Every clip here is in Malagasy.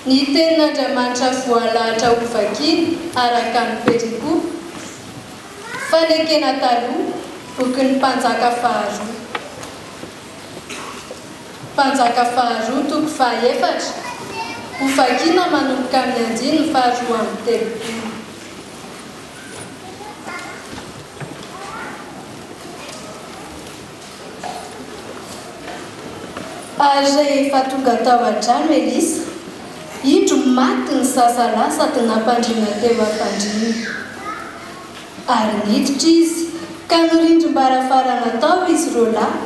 Ny tenin'Andriamanitra voalahatra ho vakiny araka ny petriko fanekena taloha boky ny mpanjaka faharoa. Mpanjaka faharoa toko fahaefatra ho vakina manomboka amin'ny andiny ny faharoa amin'ny telopolo. Ary rehefa tonga tao an-drano Elisa, indro maty ny zazalahy sady nampandriana teo am-pandriana. Ary niditra izy ka norindrim-baravarana tao izy roa lahy,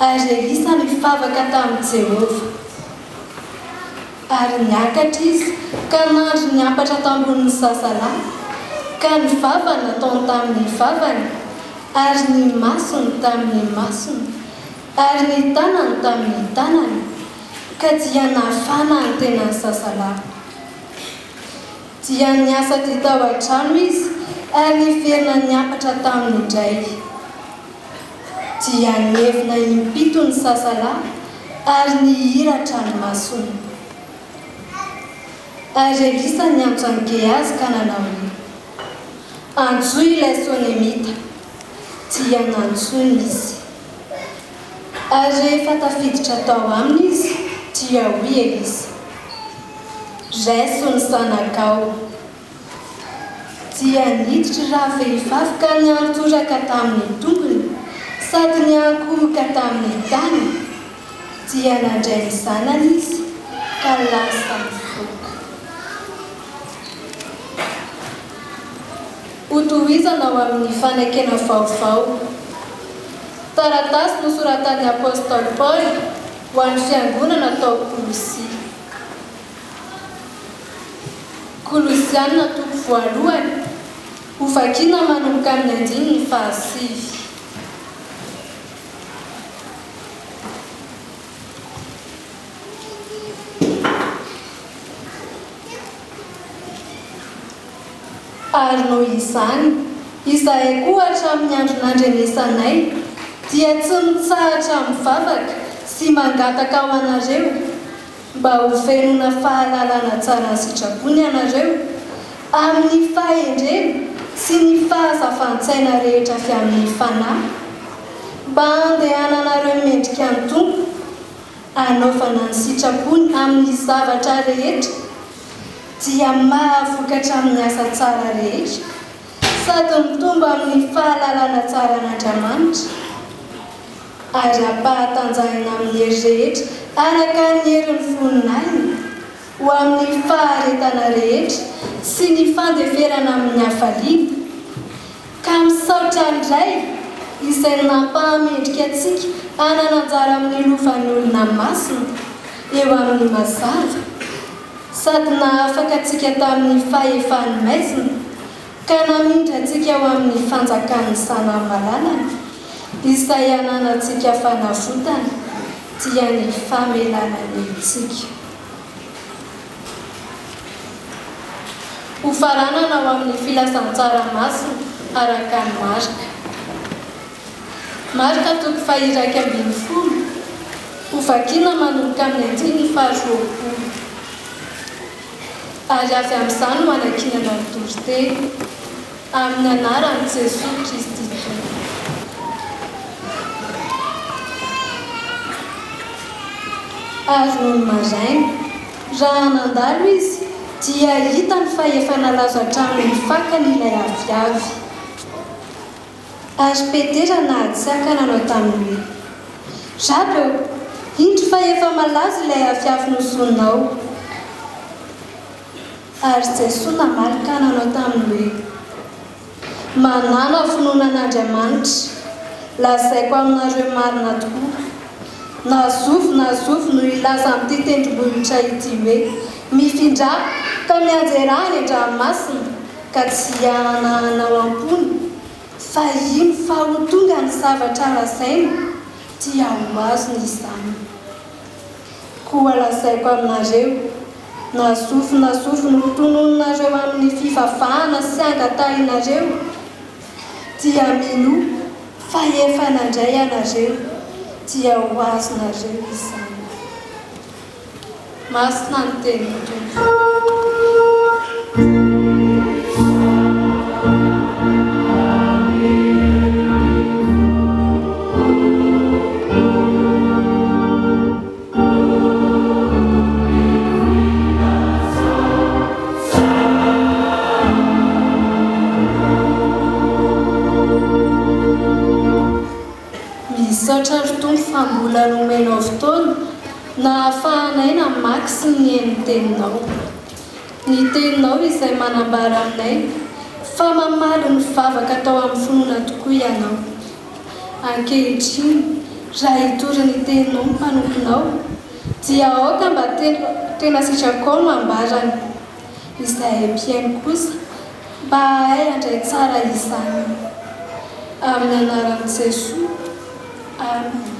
ary Elisa mivavaka tamin'i Jehovah. Ary niakatra izy ka nandry niampatra tambonin'ny zazalahy, ka ny vavany nataony tamin'ny vavany, ary ny masony tamin'ny masony, ary ny tanany tamin'ny tanany, ka dia nafana ny tenan'ny zazalahy. Dia niasa dia tao an-trano izy, ary niverina niapatra taminy indray. Dia nievina impito ny zazalahy, ary nihiratra ny masony. Ary Elisa niantso an'i Gehazy ka nanao hoe, "Antsoy ilay Sonemita." Dia nantsoiny izy. Ary rehefa tafiditra tao aminy izy, dia hoy Elisa, "Raiso ny zanakao." Dia niditra raha vehivavy ka niantoraka tamin'ny tongony, sady niankohoka tamin'ny tany. Dia nandray ny zanany izy ka lasa mivoaka. Hotohizana ao amin'ny fanekena vaovao. Taratasy nosoratan'ny apôstôly Paoly ho an'ny fiangonana tao Kolosia. Kolosiana toko voalohany ho vakina manomboka amin'ny andiny ny fahasivy. Ary noho izany, izahay koa hatramin'ny andro nandrenesanay, dia tsy mitsahatra mivavaka sy mangataka ho anareo, mba ho venona fahalalana tsara ny sitrapony ianareo amin'ny fahendrena sy ny fahazavan-tsaina rehetra avy amin'ny fanahy, mba handehananareo mendrika ny tompo, hanaovana ny sitrapony amin'ny zavatra rehetra, dia mahavokatra amin'ny asa tsara rehetra, sady mitombo amin'ny fahalalana tsara n'Andriamanitra, ary ampahatanjahina amin'ny hery rehetra araka ny herin'ny voninahiny ho amin'ny faharetana rehetra sy ny fandeferana amin'ny hafaliana, ka misaotra indray izay nampahamendrika antsika hanana anjara amin'ny lovan'ny olona masina eo amin'ny mazava, sady nahafaka antsika tamin'ny fahefan'ny maizina, ka namindra antsika ho amin'ny fanjakan'ny sanamalalana, izay hananantsika fanafotana dia ny famelana ny tsika. Ho faranana ho amin'ny filasan-tsara-masina araka ny Marika. Marika toko faha-1 ambin'ny folo ho vakina manomboka amin'ny andiny ny faha-20. Ary avy amin'izany ho anakinana ny toriteny amin'ny anaran'i Jesosy Kristy tompoko. Ary noho ny maraina, raha nandalo izy, dia hitany fa efa nalazo hatramin'ny fakany ilay aviavy. Ary Petera nahatsiaka nanao taminy hoe, "Rabe, indro fa efa malazo ilay aviavy nosonao." Ary Jesosy namalika nanao taminy hoe, "Manana finoanan'Andriamanitra, lazaiko aminareo marina tokoa. Nazovo no ilaza amin'ity tendrombohitra ity hoe, mifindra ka mianjerany an-dranomasina, ka tsy hananao ampony, fa iny fa ho tonga ny zavatra lazainy, dia ho azony izany. Koa lazaiko aminareo, nazovo no tonononareo amin'ny fivavahana sy angatahinareo, dia mino fa efa nandray ianareo, dia ho azonareo izany." masina ny tenin'ny Tompo. Misaotra ny Tompo fa mbola nomenao fotoana na ahafahanay namaky sy mihaino ny teninao. Ny teninao izay manambara aminay fa mamaly ny vavaka tao amin'ny finoana tokoa ianao. Ankehitriny, raha hitory ny teninao ny mpanomponao, dia aoka mba tena sitrako ao no ambarany. Izay mpihaino kosa mba hahay handray tsara izany. Amin'ny anaran'i Jesoa. Amen.